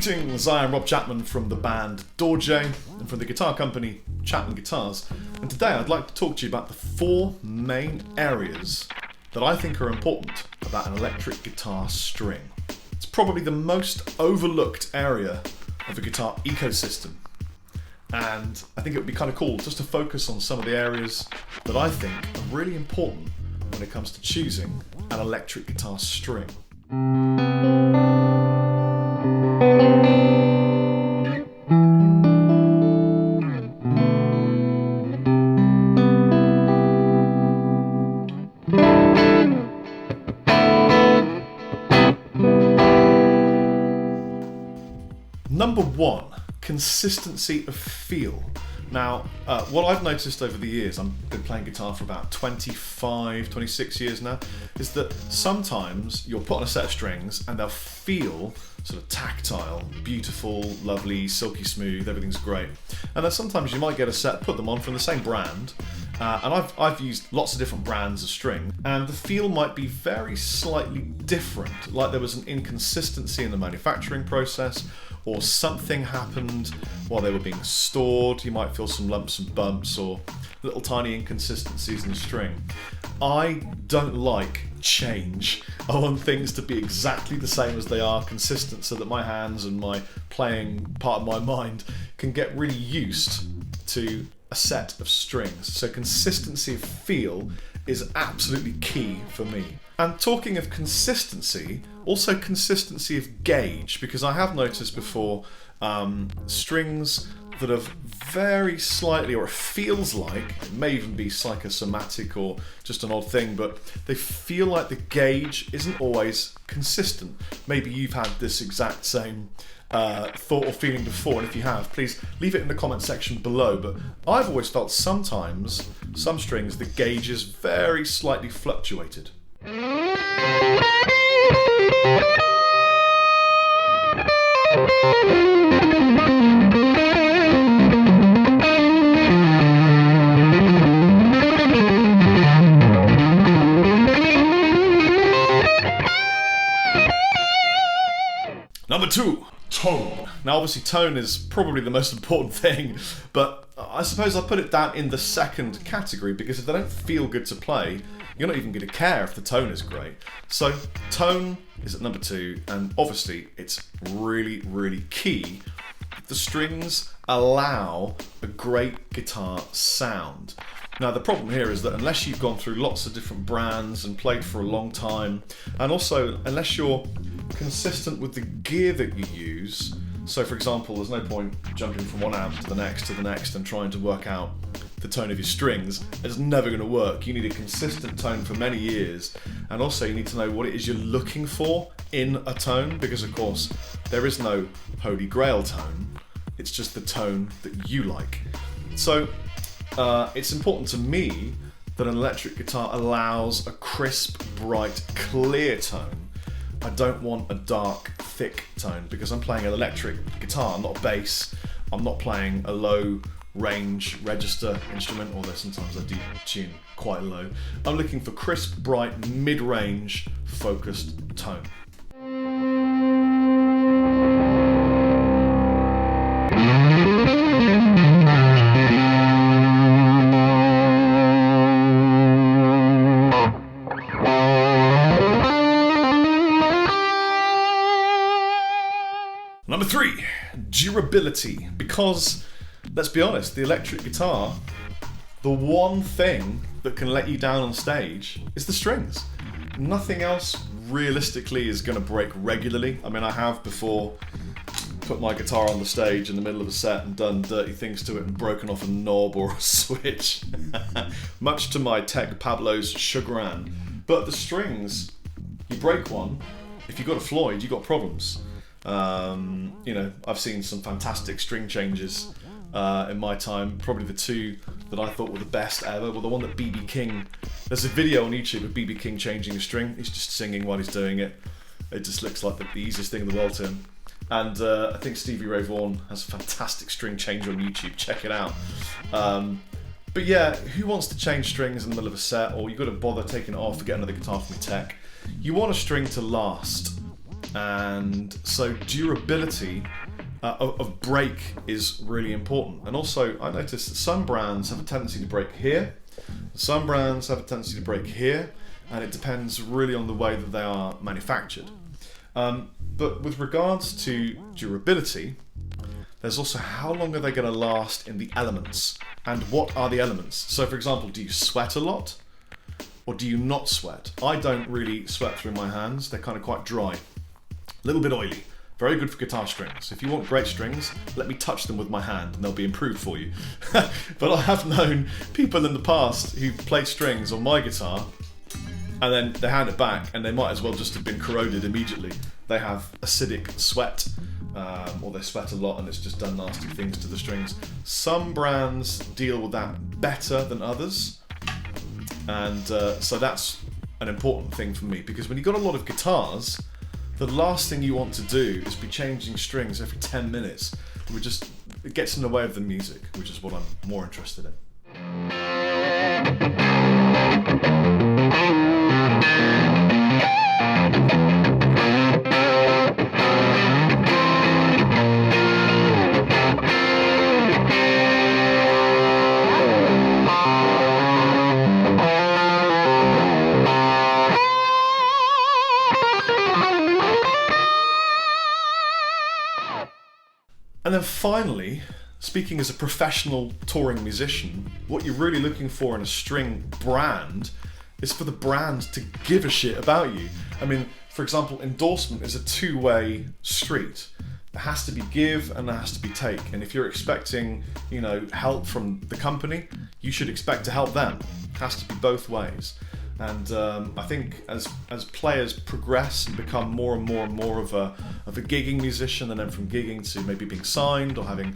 Greetings, I am Rob Chapman from the band Dorje and from the guitar company Chapman Guitars, and today I'd like to talk to you about the 4 main areas that I think are important about an electric guitar string. It's probably the most overlooked area of a guitar ecosystem, and I think it would be kind of cool just to focus on some of the areas that I think are really important when it comes to choosing an electric guitar string. Number 1, consistency of feel. Now, what I've noticed over the years, I've been playing guitar for about 25, 26 years now, is that sometimes you'll put on a set of strings and they'll feel sort of tactile, beautiful, lovely, silky smooth, everything's great. And then sometimes you might get a set, put them on from the same brand, and I've used lots of different brands of string, and the feel might be very slightly different, like there was an inconsistency in the manufacturing process, or something happened while they were being stored. You might feel some lumps and bumps or little tiny inconsistencies in the string. I don't like change. I want things to be exactly the same as they are, consistent, so that my hands and my playing part of my mind can get really used to a set of strings. So consistency of feel is absolutely key for me. And talking of consistency, also consistency of gauge, because I have noticed before strings that have very slightly, or it feels like, it may even be psychosomatic or just an odd thing, but they feel like the gauge isn't always consistent. Maybe you've had this exact same thought or feeling before, and if you have, please leave it in the comment section below. But I've always felt sometimes, some strings, the gauge is very slightly fluctuated. Number 2, tone. Now obviously tone is probably the most important thing, but I suppose I'll put it down in the second category, because if they don't feel good to play, you're not even going to care if the tone is great. So tone is at number 2, and obviously it's really, really key. The strings allow a great guitar sound. Now the problem here is that unless you've gone through lots of different brands and played for a long time, and also unless you're consistent with the gear that you use, so for example, there's no point jumping from one amp to the next and trying to work out the tone of your strings. It's never going to work. You need a consistent tone for many years, and also you need to know what it is you're looking for in a tone, because of course there is no holy grail tone, it's just the tone that you like. So it's important to me that an electric guitar allows a crisp, bright, clear tone. I don't want a dark, thick tone, because I'm playing an electric guitar, not a bass. I'm not playing a low range register instrument, although sometimes I do tune quite low. I'm looking for crisp, bright, mid-range, focused tone. Number 3, durability. Because, let's be honest, the electric guitar, the one thing that can let you down on stage is the strings. Nothing else realistically is going to break regularly. I mean, I have before put my guitar on the stage in the middle of a set and done dirty things to it and broken off a knob or a switch, much to my tech Pablo's chagrin. But the strings, you break one, if you've got a Floyd, you've got problems. You know, I've seen some fantastic string changes in my time. Probably the 2 that I thought were the best ever were the one that BB King. There's a video on YouTube of BB King changing a string. He's just singing while he's doing it. It just looks like the easiest thing in the world to him. And I think Stevie Ray Vaughan has a fantastic string changer on YouTube. Check it out. But yeah, who wants to change strings in the middle of a set, or you've got to bother taking it off to get another guitar from your tech? You want a string to last. And so durability of break is really important. And also I noticed that some brands have a tendency to break here, some brands have a tendency to break here, and it depends really on the way that they are manufactured. But with regards to durability, there's also how long are they going to last in the elements, and what are the elements? So for example, do you sweat a lot or do you not sweat? I don't really sweat through my hands, they're kind of quite dry, a little bit oily. Very good for guitar strings. If you want great strings, let me touch them with my hand and they'll be improved for you. But I have known people in the past who played strings on my guitar and then they hand it back and they might as well just have been corroded immediately. They have acidic sweat, or they sweat a lot and it's just done nasty things to the strings. Some brands deal with that better than others, and so that's an important thing for me, because when you've got a lot of guitars, the last thing you want to do is be changing strings every 10 minutes. It gets in the way of the music, which is what I'm more interested in. And then finally, speaking as a professional touring musician, what you're really looking for in a string brand is for the brand to give a shit about you. I mean, for example, endorsement is a two-way street. There has to be give and there has to be take. And if you're expecting, help from the company, you should expect to help them. It has to be both ways. And I think as players progress and become more and more and more of a gigging musician, and then from gigging to maybe being signed or having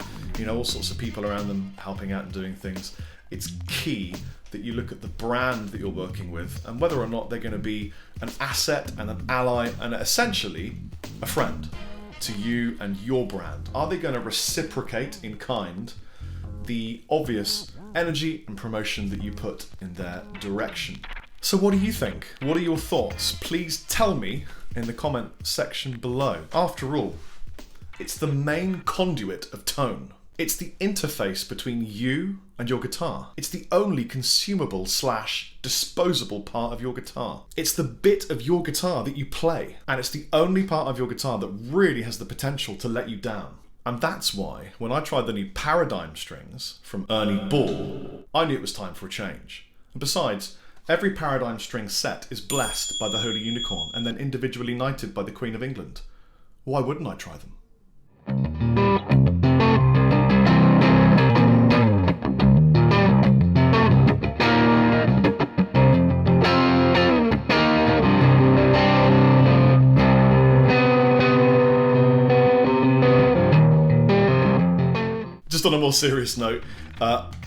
all sorts of people around them helping out and doing things, it's key that you look at the brand that you're working with and whether or not they're going to be an asset and an ally and essentially a friend to you and your brand. Are they going to reciprocate in kind the obvious energy and promotion that you put in their direction? So what do you think? What are your thoughts? Please tell me in the comment section below. After all, it's the main conduit of tone. It's the interface between you and your guitar. It's the only consumable / disposable part of your guitar. It's the bit of your guitar that you play, and it's the only part of your guitar that really has the potential to let you down. And that's why, when I tried the new Paradigm strings from Ernie Ball, I knew it was time for a change. And besides, every Paradigm string set is blessed by the Holy Unicorn and then individually knighted by the Queen of England. Why wouldn't I try them? Just on a more serious note,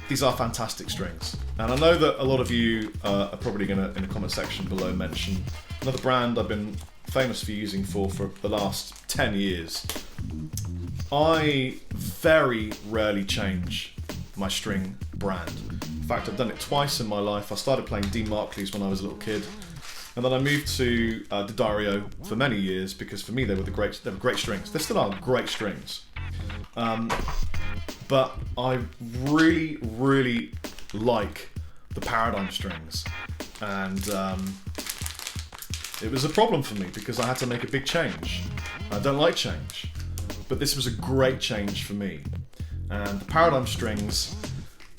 these are fantastic strings. And I know that a lot of you are probably going to, in the comment section below, mention another brand I've been famous for using for the last 10 years. I very rarely change my string brand. In fact, I've done it twice in my life. I started playing Dean Markleys when I was a little kid. And then I moved to D'Addario for many years because for me they were great strings. They still are great strings. But I really, really like the Paradigm strings, and it was a problem for me because I had to make a big change. I don't like change, but this was a great change for me. And the Paradigm strings,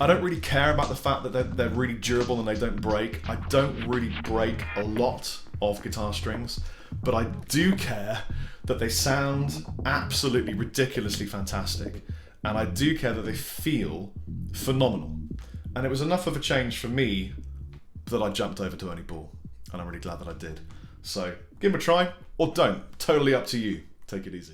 I don't really care about the fact that they're really durable and they don't break. I don't really break a lot of guitar strings, but I do care that they sound absolutely ridiculously fantastic. And I do care that they feel phenomenal. And it was enough of a change for me that I jumped over to Ernie Ball. And I'm really glad that I did. So give them a try or don't. Totally up to you. Take it easy.